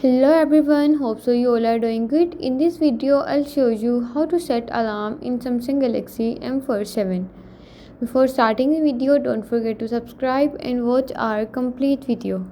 Hello everyone, hope so you all are doing good. In this video I'll show you how to set alarm in Samsung Galaxy M47. Before starting the video, don't forget to subscribe and watch our complete video.